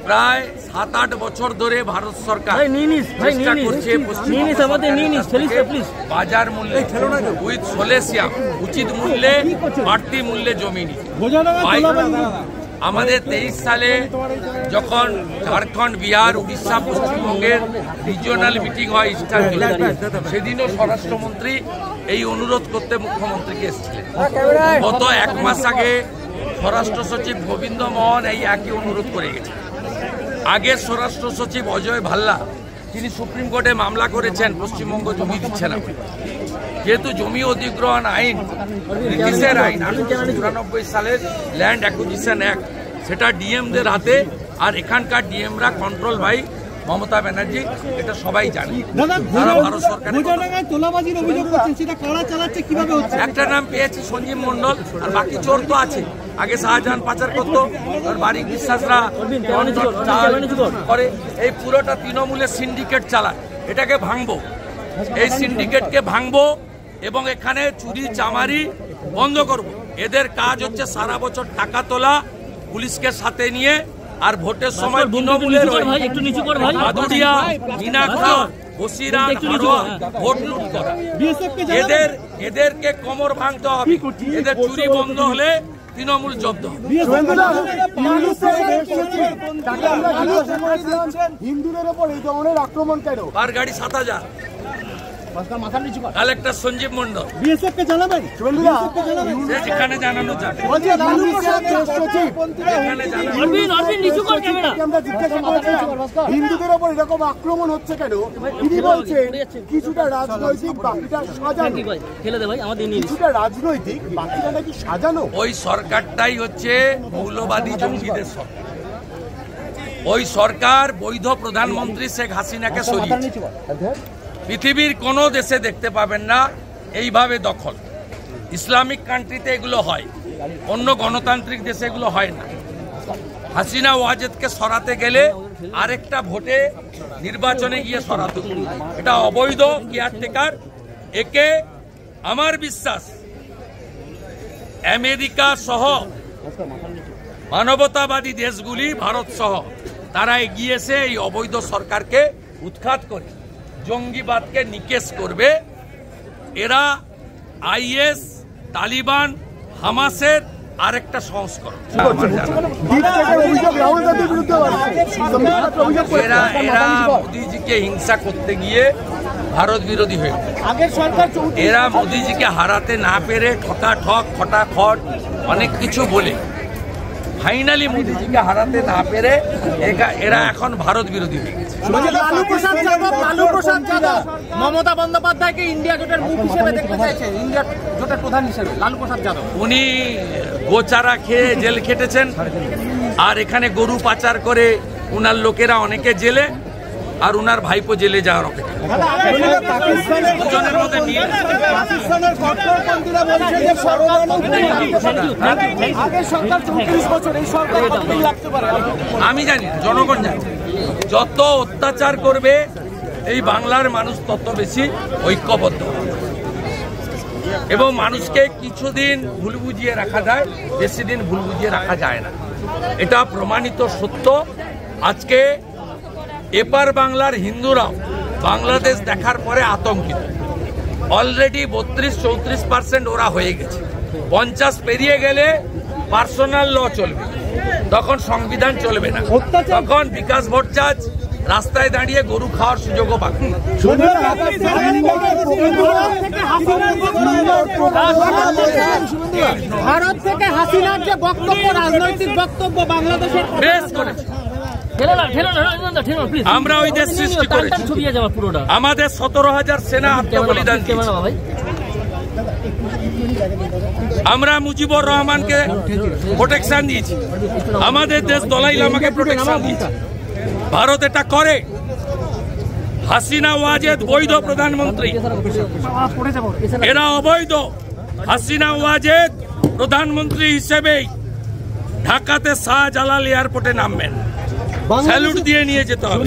প্রায় 7-8 বছর ধরে ভারত সরকার চেষ্টা করছে বাজার মূল্যে উইথ সোলেসিয়াম উচিত মূল্যে বাড়তি মূল্যে জমি নিতে। আমাদের 23 সালে যখন ঝাড়খণ্ড, বিহার, উড়িষ্যা, পশ্চিমবঙ্গের রিজিওনাল মিটিং হয় ইস্টার্ন জোনে, সেদিনও স্বরাষ্ট্রমন্ত্রী এই অনুরোধ করতে মুখ্যমন্ত্রীকে এসেছিলেন। গত 1 মাস আগে স্বরাষ্ট্র সচিব গোবিন্দ মোহন এই একই অনুরোধ করে গেছেন। আগের স্বরাষ্ট্র সচিব অজয় ভাল্লা তিনি সুপ্রিম কোর্টে মামলা করেছেন পশ্চিমবঙ্গ জমি দিচ্ছে না বলে। যেহেতু জমি অধিগ্রহণ আইন ব্রিটিশের আইন 1894 সালের ল্যান্ড অ্যাকুইজিশন অ্যাক্ট, সেটা ডিএমদের হাতে, আর এখানকার ডিএমরা কন্ট্রোল বাই মমতা ব্যানার্জি, এটা সবাই জানে। ভারত সরকারের একটা নাম পেয়েছে সঞ্জীব মন্ডল, আর বাকি চোর তো আছে। আগে শাহজাহান পাচার করতো, আর বারিক বিশ্বাসরা করে। এই পুরোটা তৃণমূলের সিন্ডিকেট চালায়। এটাকে ভাঙবো, এই সিন্ডিকেটকে ভাঙবো এবং এখানে চুরি চামারি বন্ধ করব। এদের কাজ হচ্ছে সারা বছর টাকা তোলা পুলিশকে সাথে নিয়ে, আর ভোটের সময় তৃণমূলের মাধুরিয়া, মিনাখা, বসিরা, ভোট লুট করা। এদেরকে কোমর ভাঙতে হবে। এদের চুরি বন্ধ হলে তৃণমূল জব্দ হবে। হিন্দুদের উপর এই ধরনের আক্রমণ কেন? পার গাড়ি 7000। কালেক্টর সঞ্জীব মন্ডল যেখানে জানানো যাবে। হিন্দুদের উপর এরকম আক্রমণ হচ্ছে কেন? তিনি বলছেন কিছুটা রাজনৈতিক, বাকিটা সাজানো। কিছুটা রাজনৈতিক, বাকিটা নাকি সাজানো। ওই সরকারটাই হচ্ছে মৌলবাদী জঙ্গিদের সরকার। ওই সরকার বৈধ প্রধানমন্ত্রী শেখ হাসিনাকে সরিয়েছে। পৃথিবীর কোনো দেশে দেখতে পাবেন না এইভাবে দখল। ইসলামিক কান্ট্রিতে এগুলো হয়, অন্য গণতান্ত্রিক দেশে এগুলো হয় না। হাসিনা ওয়াজেদকে সরাতে গেলে আরেকটা ভোটে নির্বাচনে গিয়ে সরাতে, এটা অবৈধ কেয়ারটেকার। একে আমার বিশ্বাস আমেরিকা সহ মানবতাবাদী দেশগুলি, ভারত সহ, তারা এগিয়েছে এই অবৈধ সরকারকে উৎখাত করে জঙ্গিবাদকে নিকেশ করবে। এরা আইএস, তালিবান, হামাসের আরেকটা সংস্করণ। এরা মোদীজিকে হিংসা করতে গিয়ে ভারত বিরোধী হয়ে এরা মোদীজিকে হারাতে না পেরে ঠকাঠক, খটাখট অনেক কিছু বলে ফাইনালি মোদীজিকে হারাতে না পেরে এরা এখন ভারত বিরোধী হয়ে গেছে। মমতা বন্দ্যোপাধ্যায়কে ইন্ডিয়া জোটের মুখ হিসেবে দেখতে চাইছে, ইন্ডিয়া জোটের প্রধান হিসেবে লালু প্রসাদ যাদব। উনি গোচারা খেয়ে জেল খেটেছেন, আর এখানে গরু পাচার করে উনার লোকেরা অনেকে জেলে, আর উনার ভাইপো জেলে যাওয়ার অপেক্ষা। আমি জানি, জনগণ জানি, যত অত্যাচার করবে এই বাংলার মানুষ তত বেশি ঐক্যবদ্ধ, এবং মানুষকে কিছুদিন ভুল বুঝিয়ে রাখা যায়, বেশি দিন ভুল বুঝিয়ে রাখা যায় না। এটা প্রমাণিত সত্য। আজকে এপার বাংলার হিন্দুরাও বাংলাদেশ দেখার পরে আতঙ্কিত। অলরেডি 32-34% ওরা হয়ে গেছে। 50 পেরিয়ে গেলে পার্সোনাল ল চলবে, তখন সংবিধান চলবে না, তখন বিকাশ ভট্টাচার্য রাস্তায় দাঁড়িয়ে গরু খাওয়ার সুযোগও পাবে। ভারত থেকে হাসিনার যে বক্তব্য, রাজনৈতিক বক্তব্য বাংলাদেশের বেশ করেছে। আমরা ওই দেশ সৃষ্টি করেছি, আমাদের 17,000 সেনা আত্মবলিদান দিয়েছে। আমরা মুজিবুর রহমানকে প্রোটেকশন দিয়েছি, আমাদের দেশ দলাই লামাকে প্রোটেকশন দিয়েছে। ভারত এটা করে। হাসিনা ওয়াজেদ বৈধ প্রধানমন্ত্রী, এরা অবৈধ। হাসিনা ওয়াজেদ প্রধানমন্ত্রী হিসেবেই ঢাকাতে শাহজালাল এয়ারপোর্টে নামবেন, স্যালুট দিয়ে নিয়ে যেতে হবে।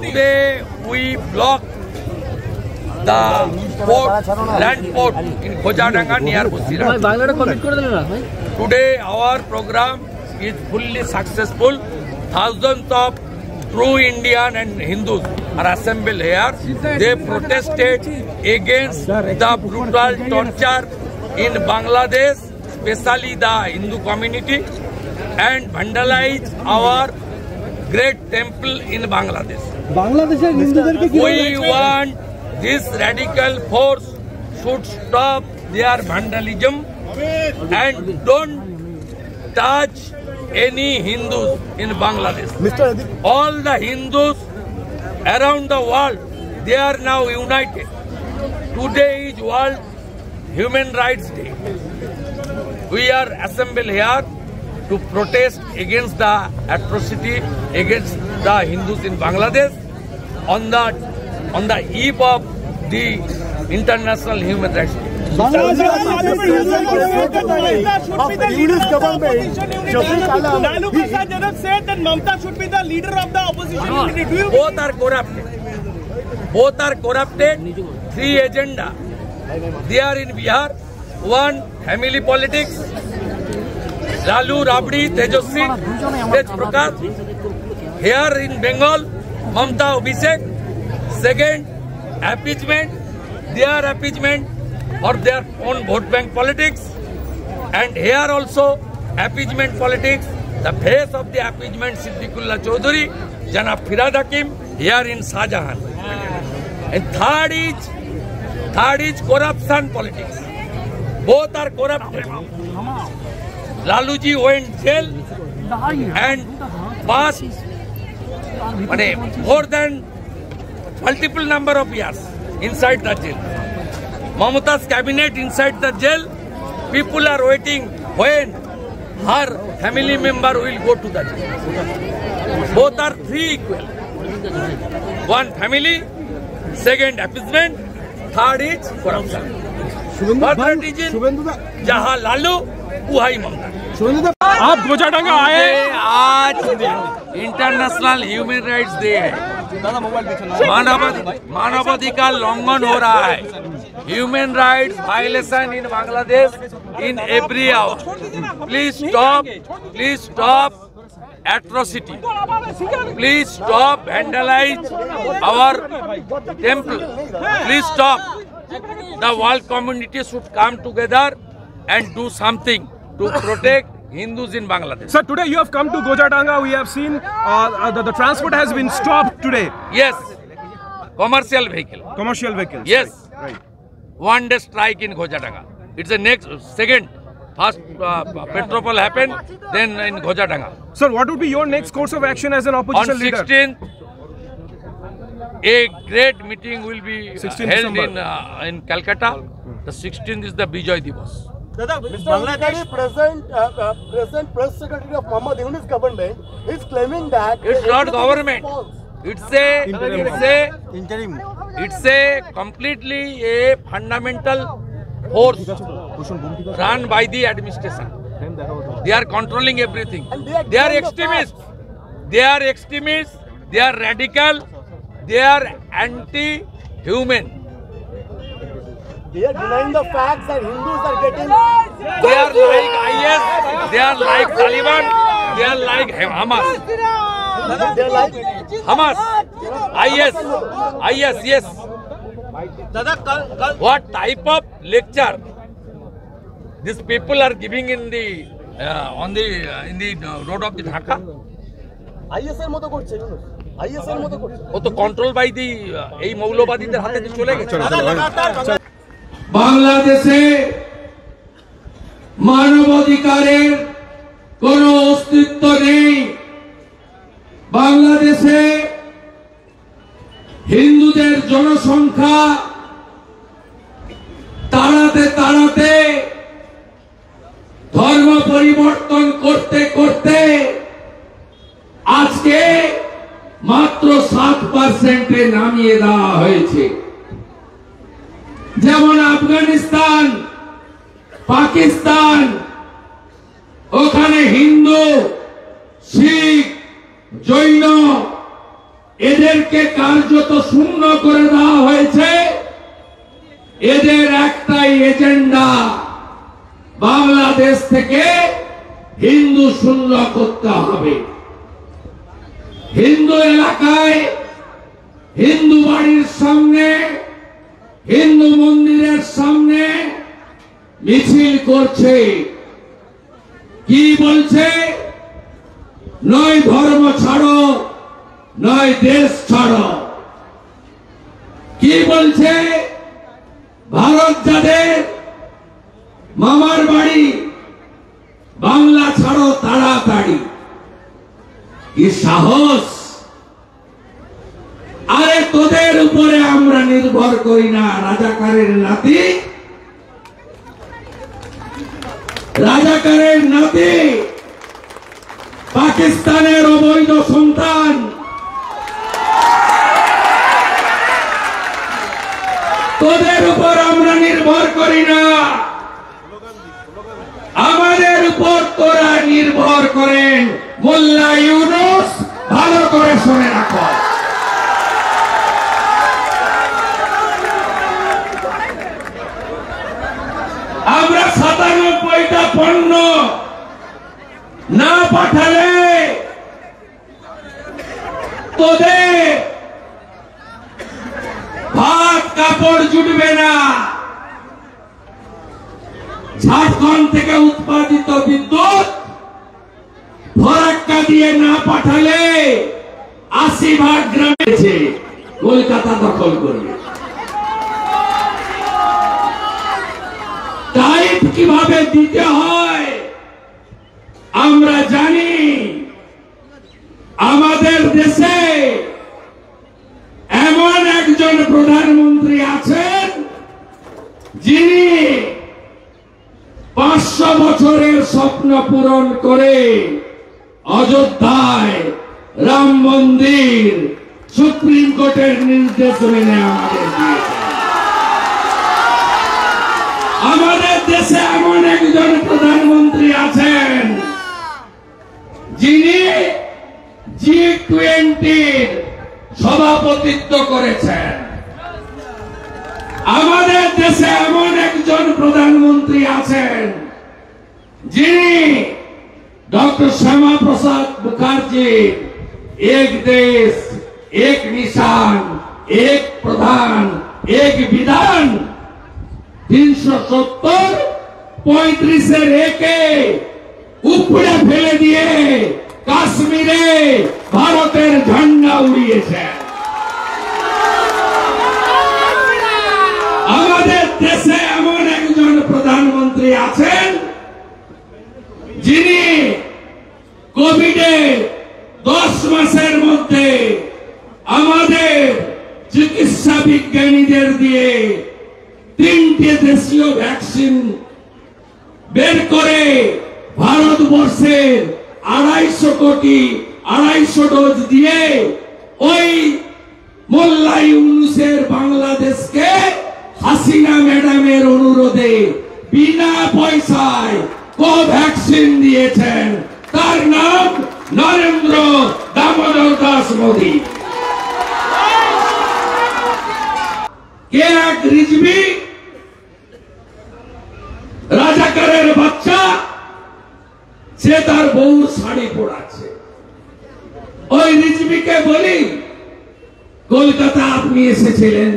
Today we block the land port in Khojadanga near Busira. Today our program is fully successful. Thousands of true Indian and Hindus are assembled here. They protested against the brutal torture in Bangladesh, especially the Hindu community, and vandalized our great temple in Bangladesh. We want this radical force should stop their vandalism and don't touch any Hindus in Bangladesh. All the Hindus around the world, they are now united. Today is World Human Rights Day. We are assembled here to protest against the atrocity against the Hindus in Bangladesh on the eve of the International Human Rights Day. Both are corrupted. Both are corrupted. Three agenda. They are in Bihar. One, family politics. Lalu, Rabdi, Tejasvi, Tej Prakash. Here in Bengal, Mamta Abhishek. Second, appeasement. Their appeasement or their own vote bank politics. And here also, appeasement politics. The face of the appeasement, Siddiqullah Chaudhary, Janab Firad Hakim, here in Shahjahan. And third is corruption politics. Both are corrupted. Laluji went jail and passed more than multiple number of years inside the jail. Mamata's cabinet inside the jail. People are waiting when her family member will go to the jail. Both are three equal. One family, second appeasement, third is corruption. Third is Jaha Lalu, Uhai Mamata. आप गोजाडंगा आए आज international human rights day है। मानवाधिकार लंघन हो रहा है। Human rights violation in Bangladesh in every hour. Please stop atrocity. Please stop vandalize our temple. Please stop. The world community should come together and do something to protect Hindus in Bangladesh. Sir, today you have come to Gojadanga. We have seen the transport has been stopped today. Yes, commercial vehicle. Commercial vehicles. Yes, Right. One day strike in Gojadanga. It's the next second. First Petropol happened, then in Gojadanga. Sir, what would be your next course of action as an opposition On leader? 16th, a great meeting will be 16th held December. in Calcutta. The 16th is the Bijoy Divas. Bangladesh present press secretary of Muhammad Yunus government is claiming that It's not government. It's a completely a fundamental force run by the administration. They are controlling everything. They are extremists. They are radical. They are anti-human. they are denying the facts that Hindus are getting. They are like IS. They are like Taliban. They are like Hamas. They are like Hamas. IS. Yes. What type of lecture these people are giving in the road of the Dhaka? ISR মতো করছে Yunus ISR মতো করছে ও তো control by the এই মৌলবাদীদের হাতে চলে গেছে। বাংলাদেশে মানবাধিকারের কোনো অস্তিত্ব নেই। বাংলাদেশে হিন্দুদের জনসংখ্যা তাড়াতে ধর্ম পরিবর্তন করতে আজকে মাত্র 7% নামিয়ে দেওয়া হয়েছে। যেমন আফগানিস্তান, পাকিস্তান, ওখানে হিন্দু, শিখ, জৈন এদেরকে কার্যত শূন্য করে দেওয়া হয়েছে এদের একটাই এজেন্ডা, বাংলাদেশ থেকে হিন্দু শূন্য করতে হবে। হিন্দু এলাকায়, হিন্দু বাড়ির সামনে, হিন্দু মন্দিরের সামনে মিছিল করছে। কি বলছে? নয় ধর্ম ছাড়ো, নয় দেশ ছাড়ো। কি বলছে? ভারত যাদের মামার বাড়ি, বাংলা ছাড়ো তাড়াতাড়ি। কি সাহস! আরে তোদের উপরে আমরা নির্ভর করি না, রাজাকারের নাতি, রাজাকারের নাতি, পাকিস্তানের অবৈধ সন্তান, তোদের উপর আমরা নির্ভর করি না, আমাদের উপর তোরা নির্ভর করেন। মোল্লা ইউনূস, ভালো করে শুনে রাখো। আমরা ৯৭টা পণ্য না পাঠালে তোদের ভাত কাপড় জুটবে না। ঝাড়খণ্ড থেকে উৎপাদিত বিদ্যুৎ ফরাক্কা দিয়ে না পাঠালে ৮০ গ্রামে কলকাতা দখল করবে। টাইপ কিভাবে দিতে হয় আমরা জানি। আমাদের দেশে এমন একজন প্রধানমন্ত্রী আছেন যিনি ৫০০ বছরের স্বপ্ন পূরণ করে অযোধ্যায় রাম মন্দির সুপ্রিম কোর্টের নির্দেশ মেনে আমাদের দিয়েছেন। আমাদের দেশে এমন একজন প্রধানমন্ত্রী আছেন যিনি G20 সভাপতিত্ব করেছেন। আমাদের দেশে এমন একজন প্রধানমন্ত্রী আছেন যিনি ডক্টর শ্যামা প্রসাদ মুখার্জি এক দেশ এক নিশান এক প্রধান এক বিধান ৩৭০ ৩৫-এর একে উপড়ে ফেলে দিয়ে কাশ্মীরে ভারতের ঝান্ডা উড়িয়েছেন। আমাদের দেশে এমন একজন প্রধানমন্ত্রী আছেন যিনি কোভিডে ১০ মাসের মধ্যে আমাদের চিকিৎসা বিজ্ঞানীদের দিয়ে ৩টে দেশীয় ভ্যাকসিন বের করে ভারতবর্ষের ২৫০ ডোজ দিয়ে ওই মোল্লা ইউনূসের বাংলাদেশকে হাসিনা ম্যাডামের অনুরোধে বিনা পয়সায় কোভ্যাক্সিন দিয়েছেন। তার নাম নরেন্দ্র দামোদর দাস মোদী। কে এক রিজভি রাজাকারের বাচ্চা, সে তার বউ শাড়ি পরাচ্ছে। ওই রিজভিকে বলি, কলকাতা আপনি এসেছিলেন,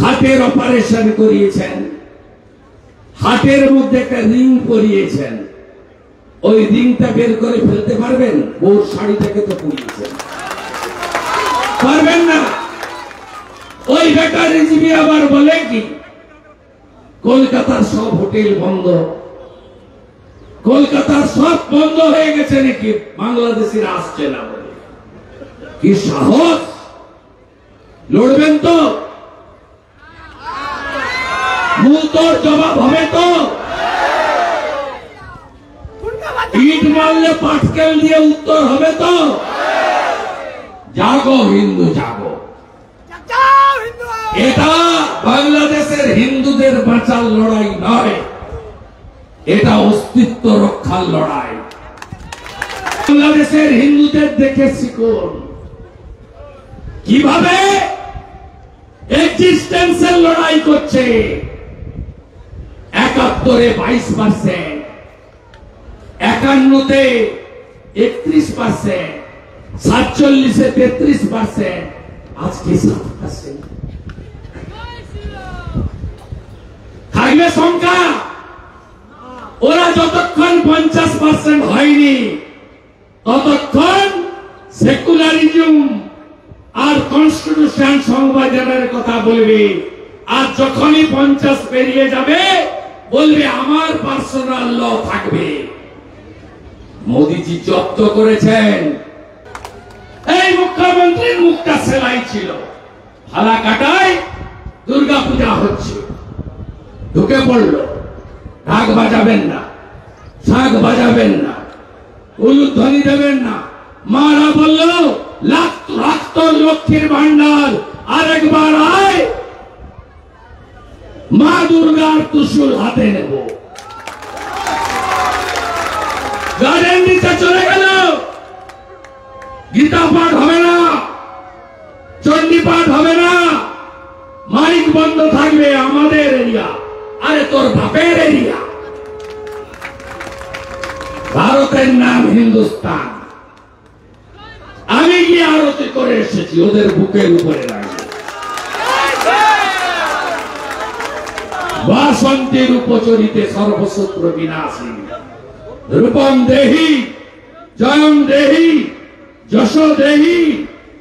হার্টের অপারেশন করিয়েছেন, হার্টের মধ্যে একটা রিং পরিয়েছেন, ওই রিংটা বের করে ফেলতে পারবেন? বউর শাড়িটাকে তো পরিয়েছেন, পারবেন না। ওই বেটা রিজভি আবার বলে কি কলকাতার সব হোটেল বন্ধ, কলকাতার সব বন্ধ হয়ে গেছে নাকি, বাংলাদেশিরা আসছে না বলে। কি সাহস! লড়বেন তো? মুহূর্তর জবাব হবে তো? ইট মারলে পাটকেল দিয়ে উত্তর হবে তো? জাগো হিন্দু জাগো। এটা বাংলাদেশের হিন্দুদের বাঁচার লড়াই নয়, এটা অস্তিত্ব রক্ষার লড়াই। বাংলাদেশের হিন্দুদের দেখে শিখুন কিভাবে এক্সিস্টেন্সের লড়াই করছে। 71-এ 22%, 51-তে 31%, 47-এ 33%, আজকে 7%। থাকবে সংখ্যা। ওরা যতক্ষণ 50% হয়নি ততক্ষণ সেকুলারিজম আর কনস্টিটিউশন সংবিধানের কথা বলবে, আর যখনই 50 পেরিয়ে যাবে বলবে আমার পার্সোনাল ল থাকবে। মোদিজি জব্দ করেছেন। এই মুখ্যমন্ত্রীর মুখটা সেলাই ছিল। ফালাকাটায় দুর্গাপূজা হচ্ছে, ঢুকে পড়লো। ঢাক বাজাবেন না, শাঁখ বাজাবেন না, উলুধ্বনি দেবেন না। মারা বলল রাখত লক্ষ্মীর ভান্ডার, আরেকবার আয়, মা দুর্গার ত্রিশূল হাতে নেব। গার্ডেন দিতে চলে গেল। গীতা পাঠ হবে না, চণ্ডী পাঠ হবে না, মাইক বন্ধ থাকবে। আমাদের এরিয়া, আরে তোর বাপের এরিয়া। ভারতের নাম হিন্দুস্তান। আমি গিয়ে আরতি করে এসেছি, ওদের বুকের উপরে রাখবে। বাসন্তীর উপচরিতে সর্বশত্র বিনাশী, রূপম দেহি জয়ম দেহি যশ দেহি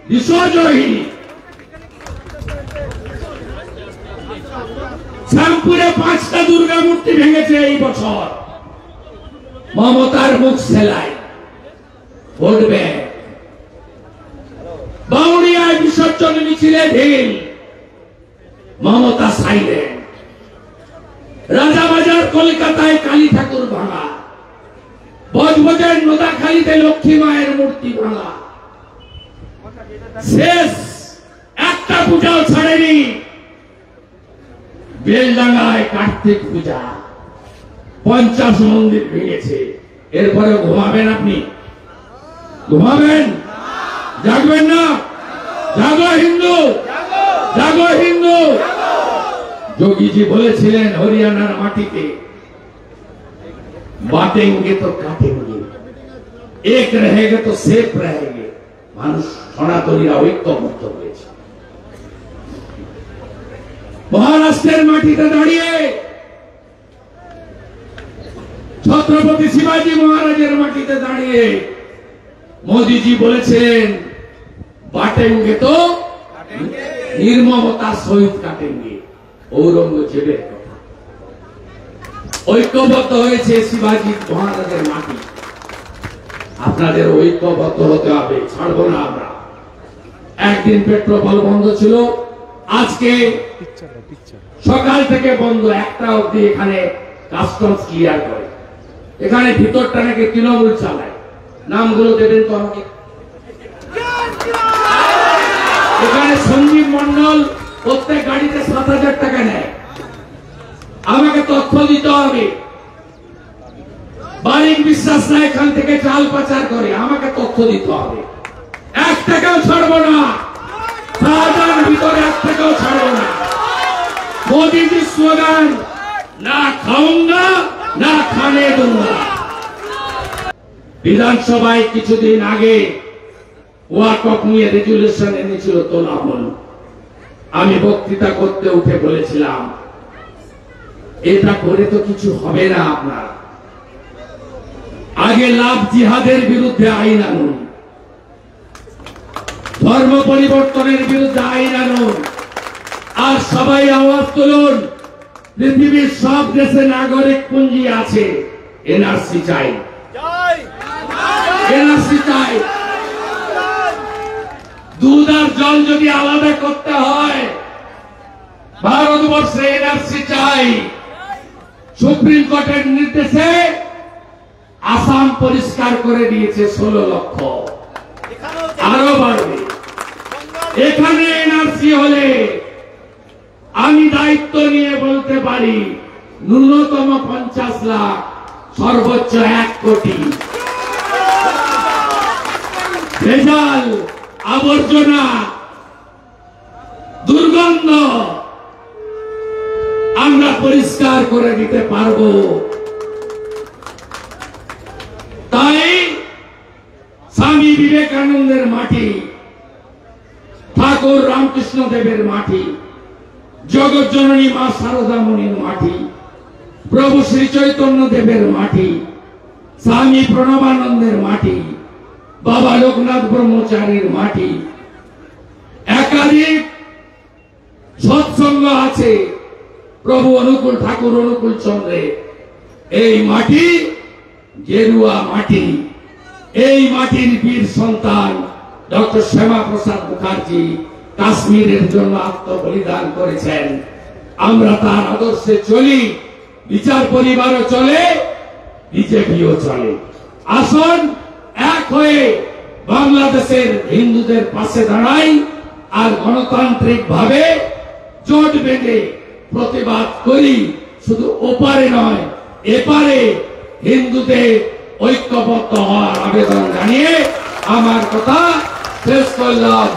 দিশজহি। শ্যামপুরে 5টা দুর্গা মূর্তি ভেঙেছে এই বছর। মমতার মুখ সেলাই, ভোট ব্যাংক। বাউরিয়ায় বিসর্জন মিছিলে ঢিল, মমতা সাইলেন্ট। রাজাবাজার কলকাতায় কালী ঠাকুর ভাঙা, বজবজের নোদাখালীতে লক্ষ্মী মায়ের মূর্তি ভাঙা। শেষ একটা পূজাও ছাড়েনি। বেলডাঙ্গায় কার্তিক পূজা, 50 মন্দির ভেঙেছে। এরপরে ঘুমাবেন আপনি? ঘুমাবেন? জাগবেন না? জাগো হিন্দু, জাগো হিন্দু। যোগীজি বলেছিলেন হরিয়ানার মাটিতে বাটেंगे তো কাটেंगे, এক रहेंगे তো সেফ रहेंगे। মানুষ সনাতনীরা ঐক্যবদ্ধ হয়েছে। মহারাষ্ট্রের মাটিতে দাঁড়িয়ে ছত্রপতি শিবাজী মহারাজের মাটিতে দাঁড়িয়ে মোদিজি বলেছিলেন বাটেंगे তো নির্মমতার সহিত কাটেंगे। ঔরঙ্গজেবের কথা। ঐক্যবদ্ধ হয়েছে শিবাজী মহারাজের মাটি। আপনাদের ঐক্যবদ্ধ হতে হবে, ছাড়বো না আমরা। একদিন পেট্রোল বন্ধ ছিল, আজকে সকাল থেকে বন্ধ। 1টা অবধি এখানে কাস্টমস ক্লিয়ার করে। এখানে ভিতরটা নাকি তৃণমূল চালায়। নামগুলো দেবেন তো আমাকে। এখানে সঞ্জীব মন্ডল প্রত্যেক গাড়িতে 7,000 টাকা নেয়। আমাকে তথ্য দিতে হবে। বারিক বিশ্বাস না এখান থেকে চাল পাচার করে, আমাকে তথ্য দিতে হবে। 1 টাকাও ছাড়বো না। শাহজাহান ভিতরে 1 টাকাও ছাড়বো না। মোদীজি স্লোগান, না খাউঙ্গা না খানে दूंगा। বিধানসভায় কিছুদিন আগে ওয়াকফ নিয়ে রেজুলেশন এনেছিল তোলামূল। আমি বক্তৃতা করতে উঠে বলেছিলাম এটা করে তো কিছু হবে না। আপনার আগে লাভ জিহাদের বিরুদ্ধে আইন আনুন, ধর্ম পরিবর্তনের বিরুদ্ধে আইন আনুন, আর সবাই আওয়াজ তুলুন। পৃথিবীর সব দেশে নাগরিক পুঞ্জি আছে, এনআরসি চাই, এনআরসি চাই। দুধ আর জল যদি আলাদা করতে হয়, ভারতবর্ষে এনআরসি চাই। সুপ্রিম কোর্টের নির্দেশে আসাম পরিষ্কার করে দিয়েছে 16 লক্ষ, আরো বাড়বে। এখানে এনআরসি হলে আমি দায়িত্ব নিয়ে বলতে পারি ন্যূনতম 50 লাখ, সর্বোচ্চ 1 কোটি। ভেজাল, আবর্জনা, দুর্গন্ধ, আমরা পরিষ্কার করে দিতে পারবো। তাই স্বামী বিবেকানন্দের মাটি, ঠাকুর রামকৃষ্ণ দেবের মাটি, জগৎ জননী মা শারদা মুনির মাটি, প্রভু শ্রী চৈতন্য দেবের মাটি, স্বামী প্রণবানন্দের মাটি, বাবা লোকনাথ ব্রহ্মচারীর মাটি, একাধিক সৎসঙ্গ আছে প্রভু অনুকূল ঠাকুর অনুকূল চন্দ্রের। এই মাটি গেরুয়া মাটি, এই মাটির বীর সন্তান ডক্টর শ্যামা প্রসাদ মুখার্জি কাশ্মীরের জন্য আত্মবলিদান করেছেন। আমরা তার আদর্শে চলি, বিচার পরিবারও চলে, বিজেপিও চলে। আসুন এক হয়ে বাংলাদেশের হিন্দুদের পাশে দাঁড়াই আর গণতান্ত্রিক ভাবে জোট বেঁধে প্রতিবাদ করি। শুধু ওপারে নয়, এপারে হিন্দুদের ঐক্যবদ্ধ হওয়ার আবেদন জানিয়ে আমার কথা শেষ করলাম।